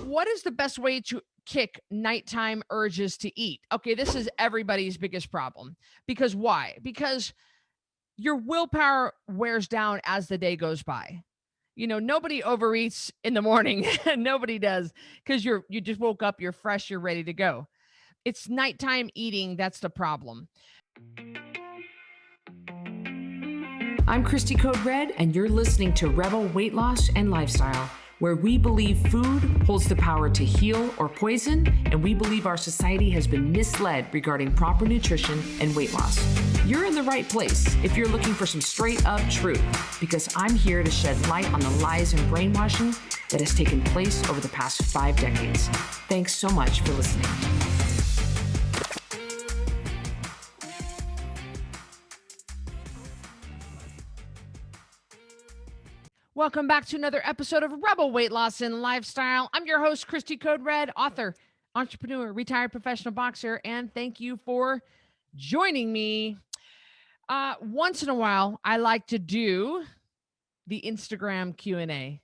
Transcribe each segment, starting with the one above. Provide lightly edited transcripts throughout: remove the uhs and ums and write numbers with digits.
What is the best way to kick nighttime urges to eat? Okay, this is everybody's biggest problem. Because why? Because your willpower wears down as the day goes by. Nobody overeats in the morning. Nobody does because you just woke up, you're fresh, you're ready to go. It's nighttime eating that's the problem. I'm Cristy Code Red, and you're listening to Rebel Weight Loss and Lifestyle, where we believe food holds the power to heal or poison, and we believe our society has been misled regarding proper nutrition and weight loss. You're in the right place if you're looking for some straight up truth, because I'm here to shed light on the lies and brainwashing that has taken place over the past 5 decades. Thanks so much for listening. Welcome back to another episode of Rebel Weight Loss and Lifestyle. I'm your host, Cristy Code Red, author, entrepreneur, retired professional boxer, and thank you for joining me. Once in a while, I like to do the Instagram Q&A.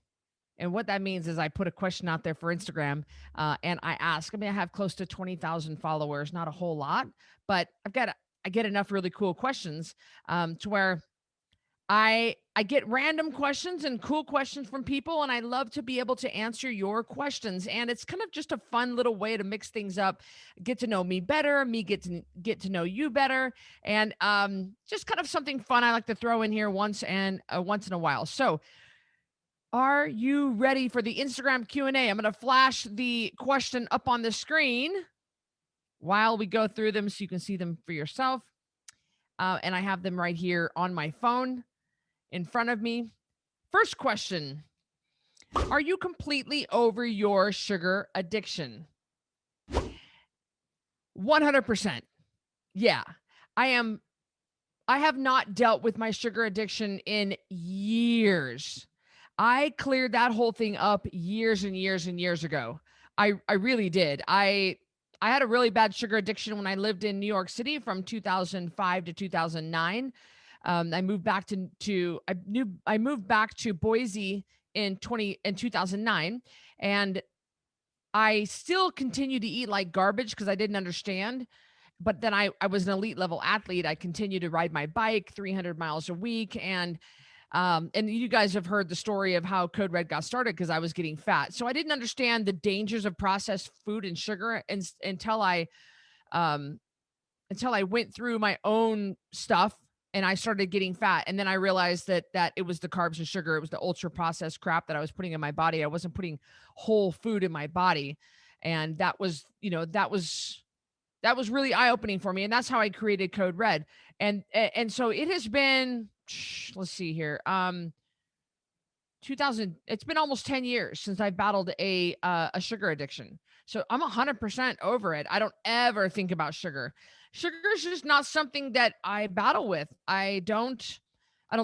And what that means is I put a question out there for Instagram and I ask. I have close to 20,000 followers, not a whole lot, but I get enough really cool questions to where I get random questions and cool questions from people, and I love to be able to answer your questions. And it's kind of just a fun little way to mix things up, get to know me better, me get to know you better, and just kind of something fun I like to throw in here once in a while. So, are you ready for the Instagram Q&A? I'm going to flash the question up on the screen while we go through them so you can see them for yourself. And I have them right here on my phone in front of me. First question. Are you completely over your sugar addiction? 100%. Yeah, I am. I have not dealt with my sugar addiction in years. I cleared that whole thing up years and years and years ago. I really did. I had a really bad sugar addiction when I lived in New York City from 2005 to 2009. I moved back I moved back to Boise in 2009, and I still continued to eat like garbage because I didn't understand. But then I was an elite level athlete. I continued to ride my bike 300 miles a week, and you guys have heard the story of how Code Red got started because I was getting fat. So I didn't understand the dangers of processed food and sugar until I went through my own stuff and I started getting fat. And then I realized that it was the carbs and sugar. It was the ultra processed crap that I was putting in my body. I wasn't putting whole food in my body. And that was really eye-opening for me. And that's how I created Code Red. And so it has been, let's see here. 2000, it's been almost 10 years since I battled a sugar addiction. So I'm 100% over it. I don't ever think about sugar. Sugar is just not something that I battle with. I don't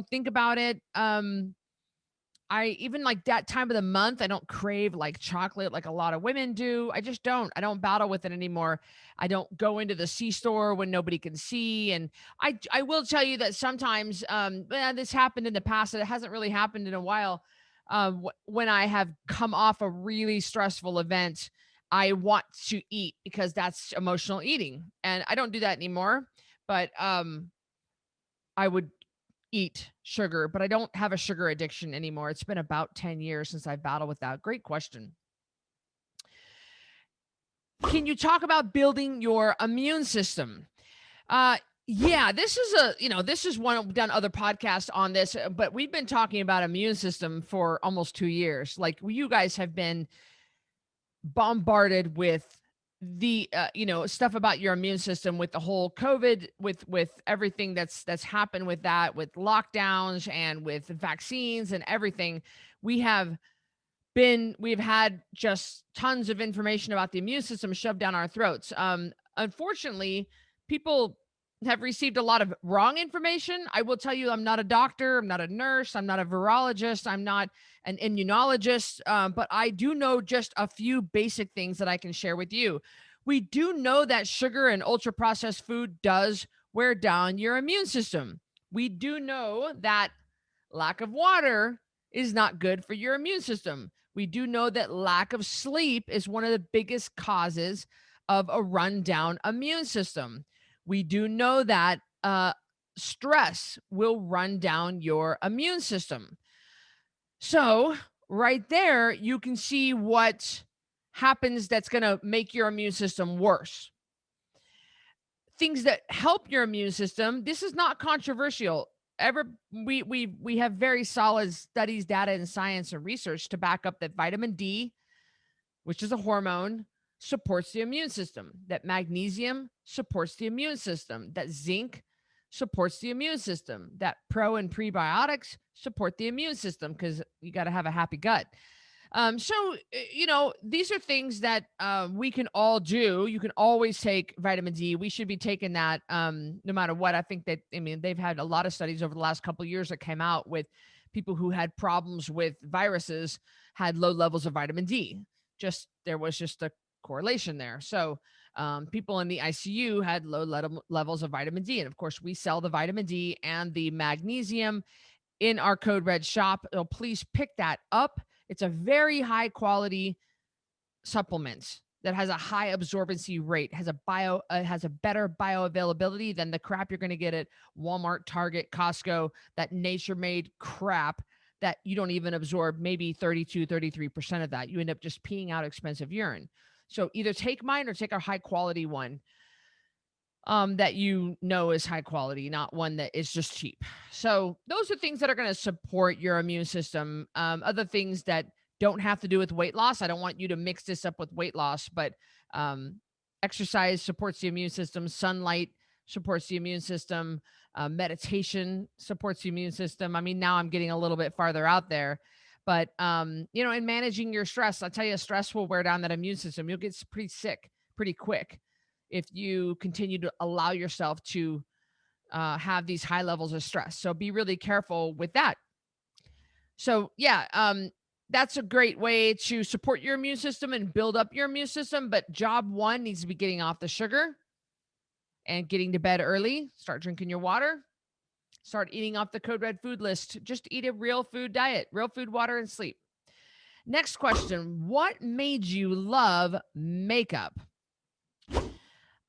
think about it. I even like that time of the month, I don't crave like chocolate like a lot of women do. I just don't. I don't battle with it anymore. I don't go into the C-store when nobody can see. And I will tell you that sometimes this happened in the past. It hasn't really happened in a while. When I have come off a really stressful event, I want to eat because that's emotional eating. And I don't do that anymore. But I would eat sugar, but I don't have a sugar addiction anymore. It's been about 10 years since I battled with that. Great question. Can you talk about building your immune system? Yeah, this is one, we've done other podcasts on this, but we've been talking about immune system for almost 2 years. Like you guys have been bombarded with the stuff about your immune system with the whole COVID, with everything that's happened with that, with lockdowns and with vaccines and everything. We've had just tons of information about the immune system shoved down our throats. Unfortunately, people have received a lot of wrong information. I will tell you, I'm not a doctor, I'm not a nurse, I'm not a virologist, I'm not an immunologist, but I do know just a few basic things that I can share with you. We do know that sugar and ultra processed food does wear down your immune system. We do know that lack of water is not good for your immune system. We do know that lack of sleep is one of the biggest causes of a rundown immune system. We do know that stress will run down your immune system. So, right there, you can see what happens that's going to make your immune system worse. Things that help your immune system, this is not controversial. We have very solid studies, data, and science and research to back up that vitamin D, which is a hormone, supports the immune system, that magnesium supports the immune system, that zinc supports the immune system, that pro and prebiotics support the immune system, because you got to have a happy gut. These are things that we can all do. You can always take vitamin D. We should be taking that no matter what. I think that, they've had a lot of studies over the last couple of years that came out with people who had problems with viruses had low levels of vitamin D. There was just a correlation there. So people in the ICU had low levels of vitamin D. And of course, we sell the vitamin D and the magnesium in our Code Red shop. So please pick that up. It's a very high quality supplement that has a high absorbency rate, has a better bioavailability than the crap you're going to get at Walmart, Target, Costco, that nature made crap that you don't even absorb maybe 33% of that. You end up just peeing out expensive urine. So either take mine or take a high quality one that is high quality, not one that is just cheap. So those are things that are going to support your immune system. Other things that don't have to do with weight loss. I don't want you to mix this up with weight loss, but exercise supports the immune system. Sunlight supports the immune system. Meditation supports the immune system. Now I'm getting a little bit farther out there, but and managing your stress, I'll tell you, stress will wear down that immune system. You'll get pretty sick pretty quick if you continue to allow yourself to have these high levels of stress. So be really careful with that. So that's a great way to support your immune system and build up your immune system. But job one needs to be getting off the sugar and getting to bed early. Start drinking your water. Start eating off the Code Red food list. Just eat a real food diet, real food, water, and sleep. Next question. What made you love makeup?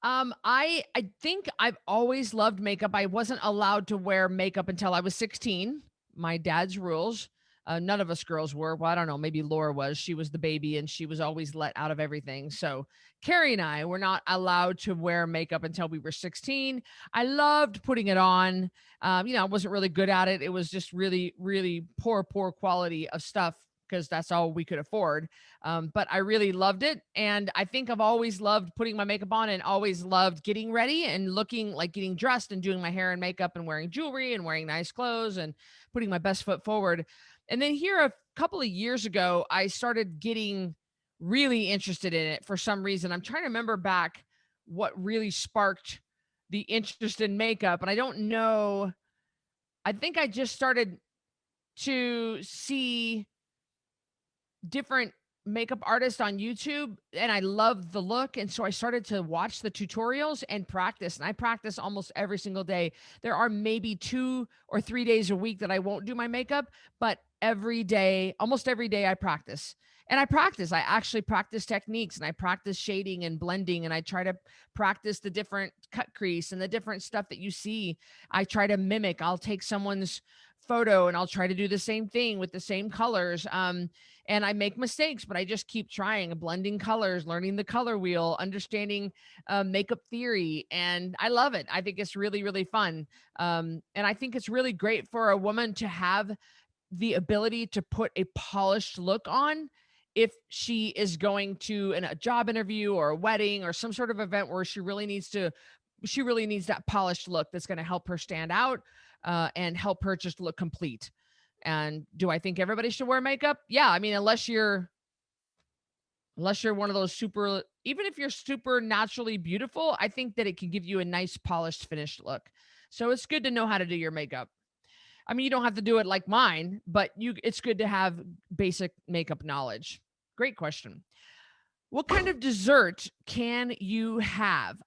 I think I've always loved makeup. I wasn't allowed to wear makeup until I was 16. My dad's rules. None of us girls were. Well, I don't know. Maybe Laura was. She was the baby and she was always let out of everything. So Carrie and I were not allowed to wear makeup until we were 16. I loved putting it on. I wasn't really good at it. It was just really, really poor quality of stuff because that's all we could afford. But I really loved it. And I think I've always loved putting my makeup on and always loved getting ready and looking like getting dressed and doing my hair and makeup and wearing jewelry and wearing nice clothes and putting my best foot forward. And then here a couple of years ago, I started getting really interested in it for some reason. I'm trying to remember back what really sparked the interest in makeup. And I don't know. I think I just started to see different makeup artists on YouTube and I loved the look. And so I started to watch the tutorials and practice. And I practice almost every single day. There are maybe 2 or 3 days a week that I won't do my makeup, but every day, almost every day I practice. And I actually practice techniques and I practice shading and blending. And I try to practice the different cut crease and the different stuff that you see. I try to mimic. I'll take someone's photo and I'll try to do the same thing with the same colors. And I make mistakes, but I just keep trying, blending colors, learning the color wheel, understanding makeup theory. And I love it. I think it's really, really fun. And I think it's really great for a woman to have the ability to put a polished look on if she is going to a job interview or a wedding or some sort of event where she really needs that polished look that's going to help her stand out and help her just look complete. And do I think everybody should wear makeup? Yeah. Unless you're one of those even if you're super naturally beautiful, I think that it can give you a nice polished finished look. So it's good to know how to do your makeup. You don't have to do it like mine, but it's good to have basic makeup knowledge. Great question. What kind of dessert can you have?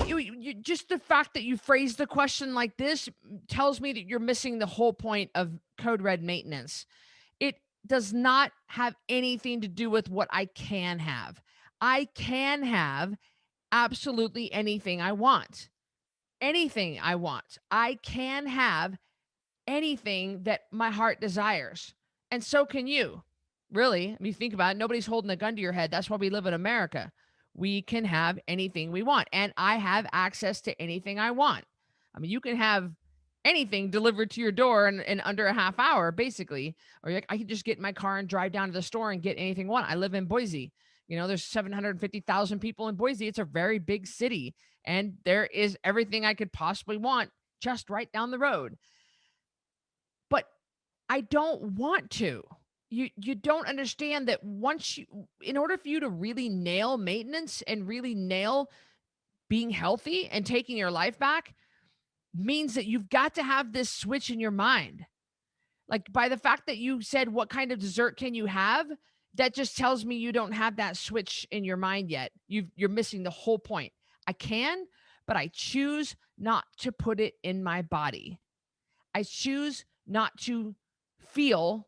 You just the fact that you phrased the question like this tells me that you're missing the whole point of Code Red maintenance. It does not have anything to do with what I can have. I can have absolutely anything I want. Anything I want. I can have anything that my heart desires. And so can you. Really, I mean, think about it. Nobody's holding a gun to your head. That's why we live in America. We can have anything we want. And I have access to anything I want. I mean, you can have anything delivered to your door in under a half hour, basically. Or I can just get in my car and drive down to the store and get anything I want. I live in Boise. There's 750,000 people in Boise. It's a very big city. And there is everything I could possibly want just right down the road. But I don't want to. You don't understand that in order for you to really nail maintenance and really nail being healthy and taking your life back means that you've got to have this switch in your mind. Like, by the fact that you said, what kind of dessert can you have? That just tells me you don't have that switch in your mind yet. You're missing the whole point. I can, but I choose not to put it in my body. I choose not to feel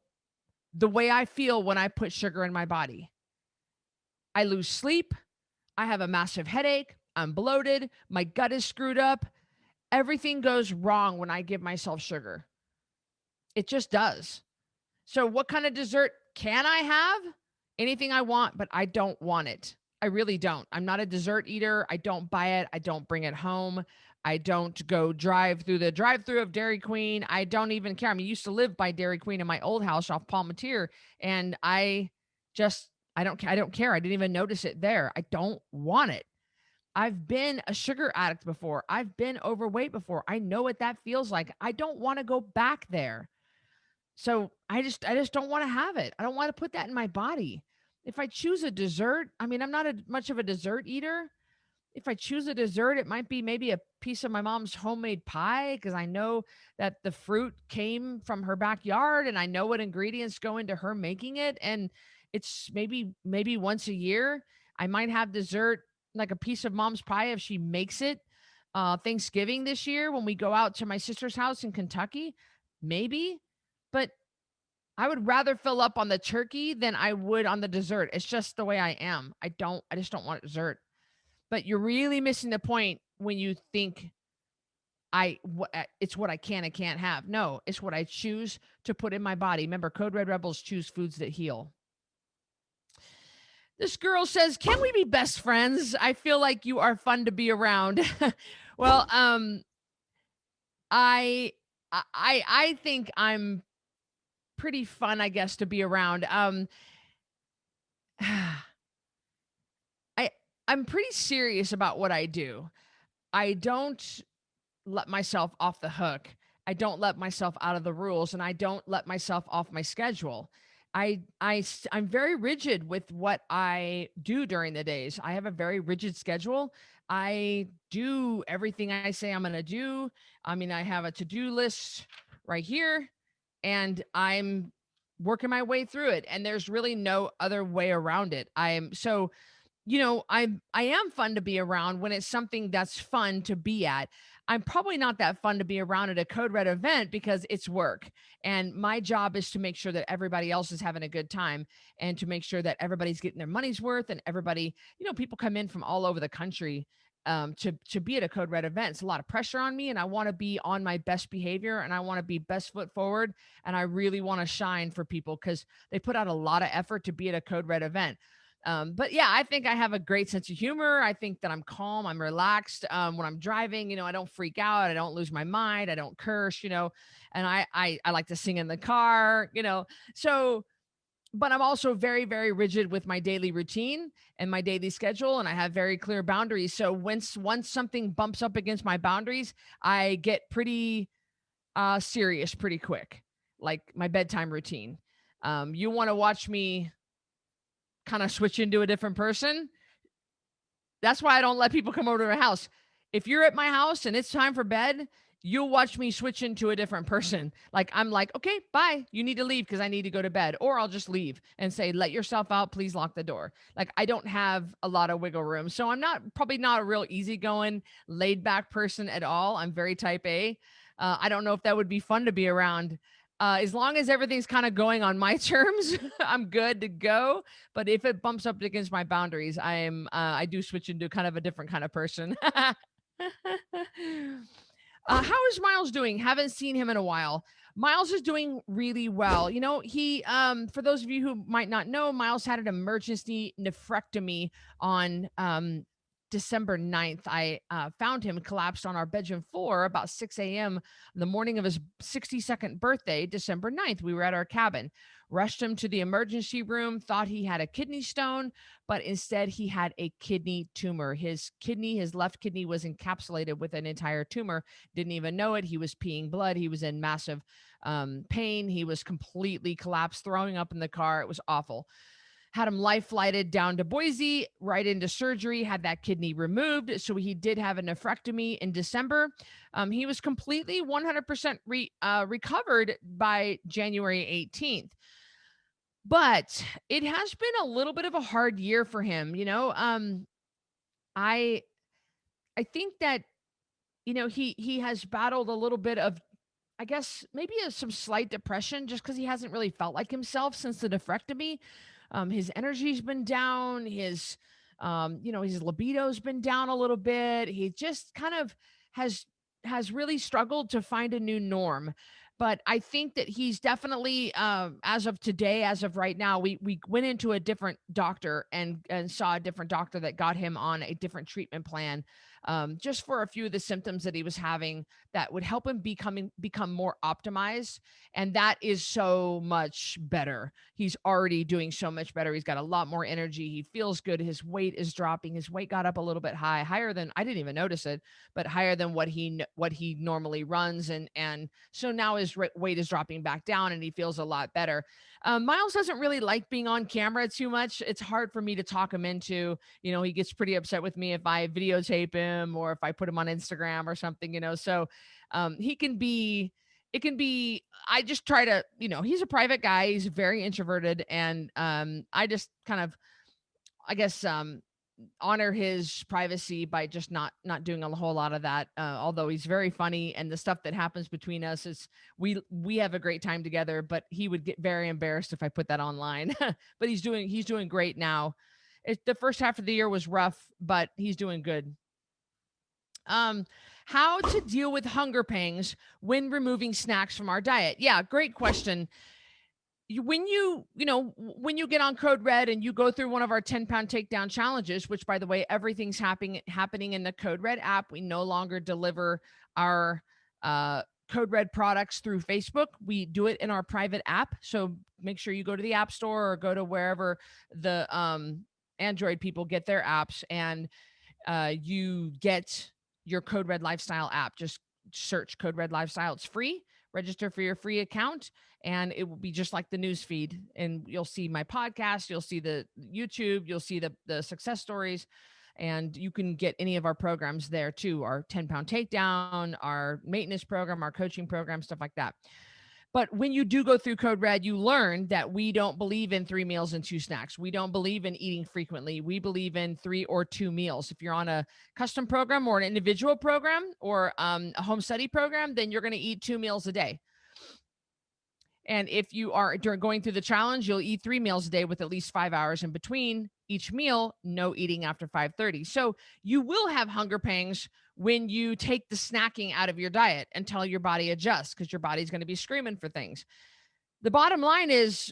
the way I feel when I put sugar in my body. I lose sleep. I have a massive headache. I'm bloated. My gut is screwed up. Everything goes wrong when I give myself sugar. It just does. So what kind of dessert can I have? Anything I want, but I don't want it. I really don't. I'm not a dessert eater. I don't buy it. I don't bring it home. I don't go drive through the drive-through of Dairy Queen. I don't even care. I mean, I used to live by Dairy Queen in my old house off Palmatier, and I don't care. I didn't even notice it there. I don't want it. I've been a sugar addict before. I've been overweight before. I know what that feels like. I don't want to go back there. So I just don't want to have it. I don't want to put that in my body. If I choose a dessert, I mean, I'm not much of a dessert eater. If I choose a dessert, it might be maybe a piece of my mom's homemade pie, because I know that the fruit came from her backyard and I know what ingredients go into her making it. And it's maybe once a year I might have dessert, like a piece of mom's pie if she makes it. Thanksgiving this year when we go out to my sister's house in Kentucky, maybe. But I would rather fill up on the turkey than I would on the dessert. It's just the way I am. I just don't want dessert. But you're really missing the point when you think it's what I can and can't have. No, it's what I choose to put in my body. Remember, Code Red Rebels choose foods that heal. This girl says, "Can we be best friends? I feel like you are fun to be around." Well, I think I'm pretty fun, I guess, to be around. I'm pretty serious about what I do. I don't let myself off the hook. I don't let myself out of the rules, and I don't let myself off my schedule. I'm very rigid with what I do during the days. I have a very rigid schedule. I do everything I say I'm going to do. I mean, I have a to-do list right here, and I'm working my way through it, and there's really no other way around it. I am fun to be around when it's something that's fun to be at. I'm probably not that fun to be around at a Code Red event because it's work. And my job is to make sure that everybody else is having a good time and to make sure that everybody's getting their money's worth, and everybody, people come in from all over the country to be at a Code Red event. It's a lot of pressure on me, and I want to be on my best behavior, and I want to be best foot forward. And I really want to shine for people because they put out a lot of effort to be at a Code Red event. But yeah, I think I have a great sense of humor. I think that I'm calm, I'm relaxed. When I'm driving, I don't freak out. I don't lose my mind. I don't curse, and I like to sing in the car, so, but I'm also very, very rigid with my daily routine and my daily schedule. And I have very clear boundaries. So once something bumps up against my boundaries, I get pretty serious pretty quick, like my bedtime routine. You want to watch me kind of switch into a different person. That's why I don't let people come over to my house. If you're at my house and it's time for bed, you'll watch me switch into a different person. Like, I'm like, okay, bye. You need to leave because I need to go to bed. Or I'll just leave and say, let yourself out. Please lock the door. Like, I don't have a lot of wiggle room. So I'm probably not a real easygoing, laid back person at all. I'm very type A. I don't know if that would be fun to be around. As long as everything's kind of going on my terms, I'm good to go. But if it bumps up against my boundaries, I do switch into kind of a different kind of person. How is Miles doing? Haven't seen him in a while. Miles is doing really well. For those of you who might not know, Miles had an emergency nephrectomy on December 9th. I found him collapsed on our bedroom floor about 6 a.m. the morning of his 62nd birthday, December 9th. We were at our cabin, rushed him to the emergency room, thought he had a kidney stone, but instead he had a kidney tumor. His left kidney was encapsulated with an entire tumor. Didn't even know it. He was peeing blood. He was in massive pain. He was completely collapsed, throwing up in the car. It was awful. Had him life flighted down to Boise, right into surgery, had that kidney removed. So he did have a nephrectomy in December. He was completely 100% recovered by January 18th. But it has been a little bit of a hard year for him. I think that, he has battled a little bit of, I guess, maybe some slight depression just because he hasn't really felt like himself since the nephrectomy. His energy's been down. His libido's been down a little bit. He just kind of has really struggled to find a new norm. But I think that he's definitely, as of today, as of right now, we went into a different doctor and saw a different doctor that got him on a different treatment plan, just for a few of the symptoms that he was having that would help him become more optimized. And that is so much better. He's already doing so much better. He's got a lot more energy. He feels good. His weight is dropping. His weight got up a little bit higher than, I didn't even notice it, but higher than what he normally runs. And so now his weight is dropping back down and he feels a lot better. Miles doesn't really like being on camera too much. It's hard for me to talk him into, he gets pretty upset with me if I videotape him or if I put him on Instagram or something, so it can be, I just try to, he's a private guy. He's very introverted. And I just kind of, I guess, honor his privacy by just not doing a whole lot of that. Although he's very funny and the stuff that happens between us is we have a great time together, but he would get very embarrassed if I put that online. But he's doing great now. The first half of the year was rough, but he's doing good. How to deal with hunger pangs when removing snacks from our diet? Yeah, great question. When you get on Code Red and you go through one of our 10-pound takedown challenges, which, by the way, everything's happening in the Code Red app. We no longer deliver our Code Red products through Facebook. We do it in our private app. So make sure you go to the App Store or go to wherever the Android people get their apps, and you get your Code Red Lifestyle app. Just search Code Red Lifestyle. It's free. Register for your free account, and it will be just like the news feed. And you'll see my podcast, you'll see the YouTube, you'll see the success stories, and you can get any of our programs there too. Our 10-pound takedown, our maintenance program, our coaching program, stuff like that. But when you do go through Code Red, you learn that we don't believe in 3 meals and 2 snacks. We don't believe in eating frequently. We believe in 3 or 2 meals. If you're on a custom program or an individual program or a home study program, then you're going to eat 2 meals a day. And if you are going through the challenge, you'll eat 3 meals a day with at least 5 hours in between each meal, no eating after 5:30. So you will have hunger pangs when you take the snacking out of your diet until your body adjusts, because your body's going to be screaming for things. The bottom line is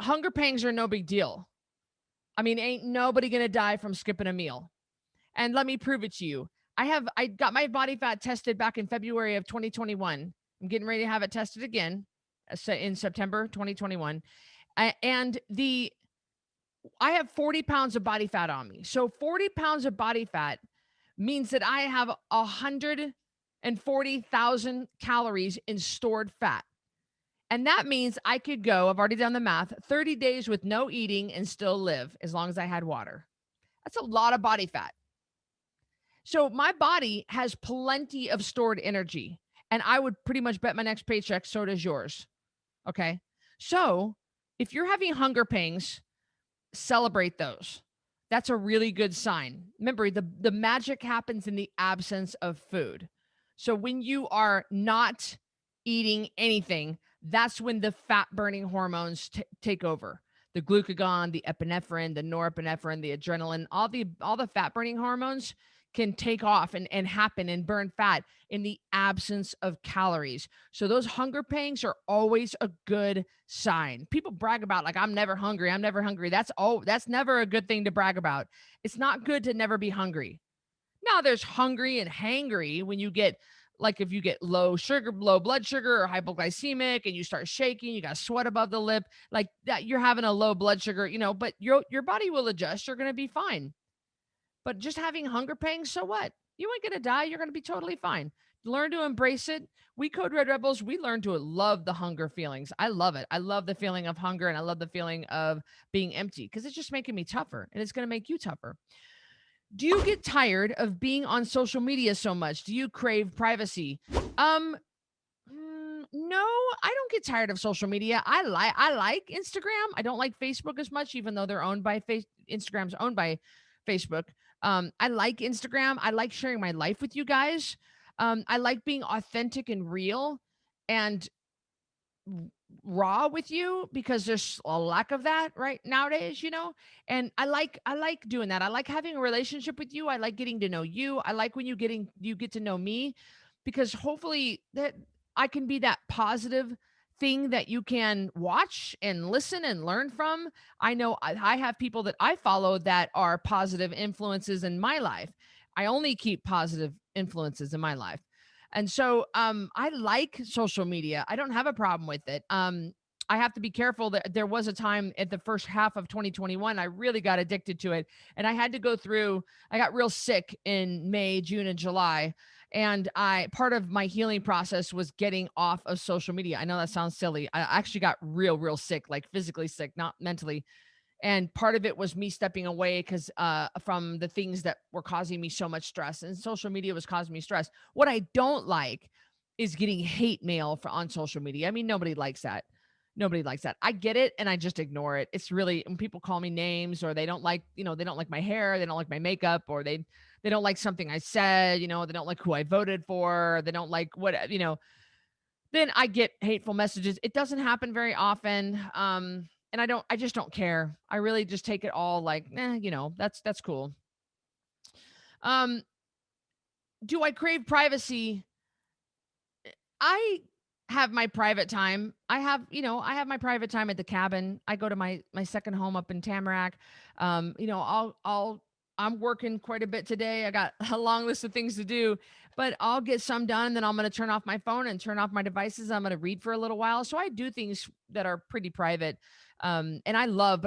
hunger pangs are no big deal. I mean, ain't nobody going to die from skipping a meal. And let me prove it to you. I got my body fat tested back in February of 2021. I'm getting ready to have it tested again in September 2021. And I have 40 pounds of body fat on me. So 40 pounds of body fat means that I have 140,000 calories in stored fat. And that means I could go, I've already done the math, 30 days with no eating and still live as long as I had water. That's a lot of body fat. So my body has plenty of stored energy, and I would pretty much bet my next paycheck so does yours. Okay. So if you're having hunger pangs, celebrate those. That's a really good sign. Remember, the magic happens in the absence of food. So when you are not eating anything, that's when the fat burning hormones take over. The glucagon, the epinephrine, the norepinephrine, the adrenaline, all the fat burning hormones can take off and happen and burn fat in the absence of calories. So those hunger pangs are always a good sign. People brag about like I'm never hungry, I'm never hungry. That's never a good thing to brag about. It's not good to never be hungry. Now there's hungry and hangry when you get like if you get low sugar, low blood sugar or hypoglycemic and you start shaking, you got sweat above the lip, like that you're having a low blood sugar, but your body will adjust. You're going to be fine. But just having hunger pangs, so what? You ain't going to die. You're going to be totally fine. Learn to embrace it. We Code Red Rebels, we learn to love the hunger feelings. I love it. I love the feeling of hunger and I love the feeling of being empty because it's just making me tougher and it's going to make you tougher. Do you get tired of being on social media so much? Do you crave privacy? Um, no, I don't get tired of social media. I like Instagram. I don't like Facebook as much, even though they're owned by Instagram's owned by Facebook. I like Instagram. I like sharing my life with you guys. I like being authentic and real and raw with you because there's a lack of that right nowadays, and I like doing that. I like having a relationship with you. I like getting to know you. I like when you get to know me because hopefully that I can be that positive thing that you can watch and listen and learn from. I know I have people that I follow that are positive influences in my life. I only keep positive influences in my life. And so I like social media. I don't have a problem with it. I have to be careful that there was a time at the first half of 2021, I really got addicted to it. And I had to go through, I got real sick in May, June, and July. And part of my healing process was getting off of social media. I know that sounds silly. I actually got real sick, like physically sick, not mentally. And part of it was me stepping away because from the things that were causing me so much stress, and social media was causing me stress. What I don't like is getting hate mail on social media. I mean, nobody likes that. Nobody likes that. I get it and I just ignore it. It's really when people call me names or they don't like, they don't like my hair, they don't like my makeup, or they don't like something I said, they don't like who I voted for, they don't like then I get hateful messages. It doesn't happen very often. And I just don't care. I really just take it all like, that's cool. Um, do I crave privacy? I have my private time. I have my private time at the cabin. I go to my second home up in Tamarack. I'm working quite a bit today. I got a long list of things to do, but I'll get some done. Then I'm going to turn off my phone and turn off my devices. I'm going to read for a little while. So I do things that are pretty private. And I love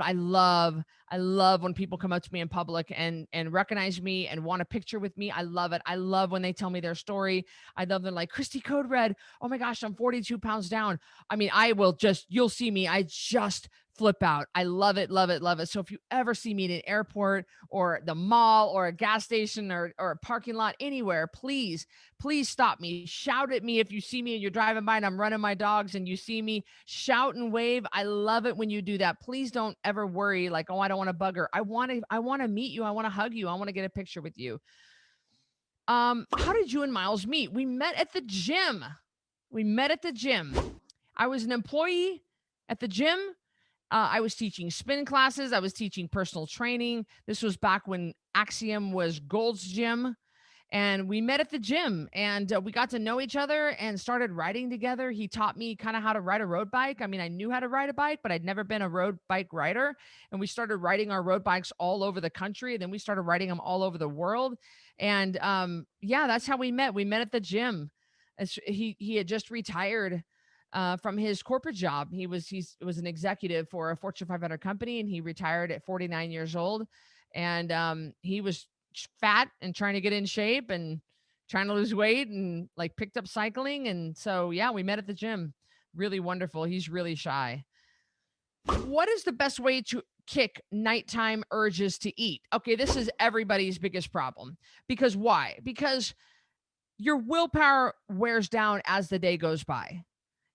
when people come up to me in public and recognize me and want a picture with me. I love it. I love when they tell me their story. I love them like Cristy Code Red. Oh my gosh, I'm 42 pounds down. I mean, you'll see me. I just flip out. I love it, love it, love it. So if you ever see me in an airport or the mall or a gas station or a parking lot anywhere, please stop me. Shout at me if you see me and you're driving by and I'm running my dogs and you see me. Shout and wave. I love it when you do that. Please don't ever worry like, oh, I don't want to bug her. I want to meet you. I want to hug you. I want to get a picture with you. How did you and Miles meet? We met at the gym. I was an employee at the gym. I was teaching spin classes. I was teaching personal training. This was back when Axiom was Gold's Gym. And we met at the gym and we got to know each other and started riding together. He taught me kind of how to ride a road bike. I mean, I knew how to ride a bike, but I'd never been a road bike rider. And we started riding our road bikes all over the country. And then we started riding them all over the world. And yeah, that's how we met. We met at the gym. He had just retired from his corporate job. He was an executive for a Fortune 500 company, and he retired at 49 years old. And he was fat and trying to get in shape and trying to lose weight and like picked up cycling. And so, yeah, we met at the gym. Really wonderful. He's really shy. What is the best way to kick nighttime urges to eat? Okay, this is everybody's biggest problem. Because why? Because your willpower wears down as the day goes by.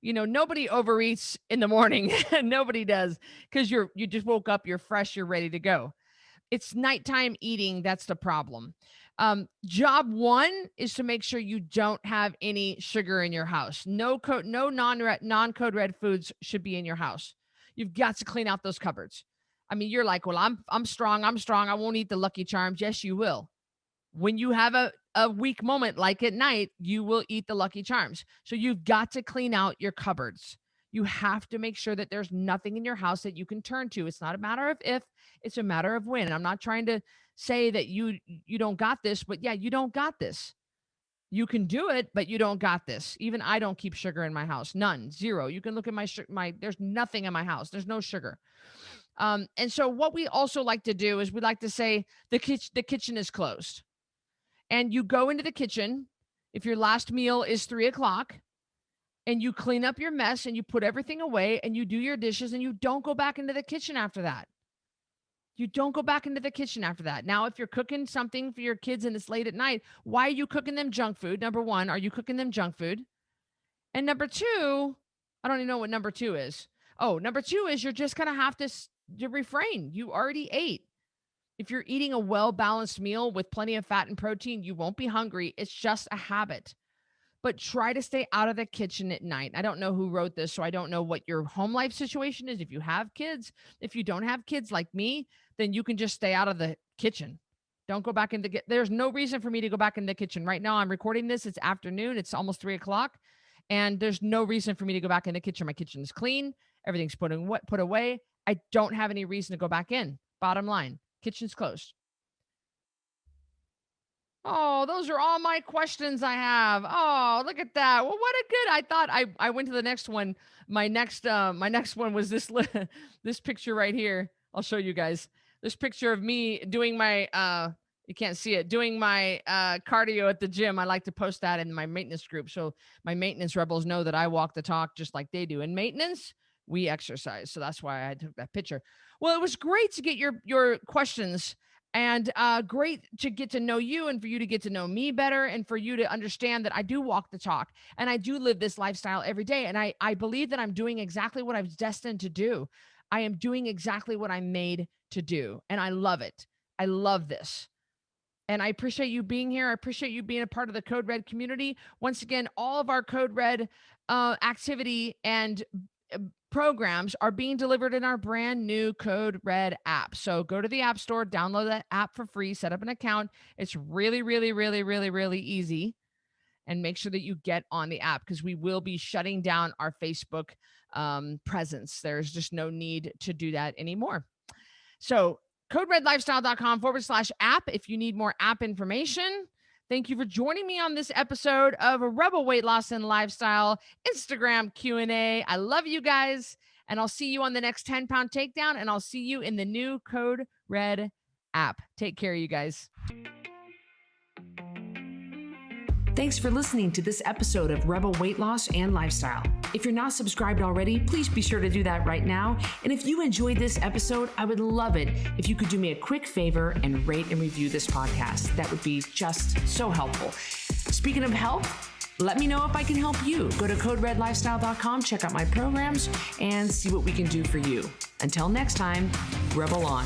Nobody overeats in the morning. Nobody does because you just woke up, you're fresh, you're ready to go. It's nighttime eating that's the problem. Job one is to make sure you don't have any sugar in your house. No non-code red foods should be in your house. You've got to clean out those cupboards. I mean, you're like, well, I'm strong. I'm strong. I won't eat the Lucky Charms. Yes, you will. When you have a weak moment like at night, you will eat the Lucky Charms. So you've got to clean out your cupboards. You have to make sure that there's nothing in your house that you can turn to. It's not a matter of if, it's a matter of when. I'm not trying to say that you don't got this, but yeah, you don't got this. You can do it, but you don't got this. Even I don't keep sugar in my house. None. Zero. You can look at my there's nothing in my house. There's no sugar. And so what we also like to do is we like to say the kitchen is closed. And you go into the kitchen if your last meal is 3:00, and you clean up your mess and you put everything away and you do your dishes and you don't go back into the kitchen after that. You don't go back into the kitchen after that. Now, if you're cooking something for your kids and it's late at night, why are you cooking them junk food? Number one, are you cooking them junk food? And number two, I don't even know what number two is. Oh, number two is you're just going to have to refrain. You already ate. If you're eating a well-balanced meal with plenty of fat and protein, you won't be hungry. It's just a habit. But try to stay out of the kitchen at night. I don't know who wrote this, so I don't know what your home life situation is. If you have kids, if you don't have kids like me, then you can just stay out of the kitchen. Don't go back into there's no reason for me to go back in the kitchen. Right now, I'm recording this. It's afternoon. It's almost 3:00. And there's no reason for me to go back in the kitchen. My kitchen is clean. Everything's put away. I don't have any reason to go back in. Bottom line. Kitchen's closed. Oh, those are all my questions I have. Oh, look at that. Well, what a good. I thought I went to the next one. My next one was this this picture right here. I'll show you guys. This picture of me doing my you can't see it, doing my cardio at the gym. I like to post that in my maintenance group so my maintenance rebels know that I walk the talk just like they do. In maintenance, we exercise. So that's why I took that picture. Well, it was great to get your questions and great to get to know you and for you to get to know me better and for you to understand that I do walk the talk and I do live this lifestyle every day. And I believe that I'm doing exactly what I was destined to do. I am doing exactly what I'm made to do. And I love it. I love this. And I appreciate you being here. I appreciate you being a part of the Code Red community. Once again, all of our Code Red activity and programs are being delivered in our brand new Code Red app. So go to the App Store, download that app for free, set up an account. It's really, really, really, really, really easy. And make sure that you get on the app because we will be shutting down our Facebook presence. There's just no need to do that anymore. So coderedlifestyle.com/app if you need more app information. Thank you for joining me on this episode of Rebel Weight Loss and Lifestyle Instagram Q&A. I love you guys, and I'll see you on the next 10-pound takedown, and I'll see you in the new Code Red app. Take care, you guys. Thanks for listening to this episode of Rebel Weight Loss and Lifestyle. If you're not subscribed already, please be sure to do that right now. And if you enjoyed this episode, I would love it if you could do me a quick favor and rate and review this podcast. That would be just so helpful. Speaking of help, let me know if I can help you. Go to coderedlifestyle.com, check out my programs, and see what we can do for you. Until next time, Rebel on.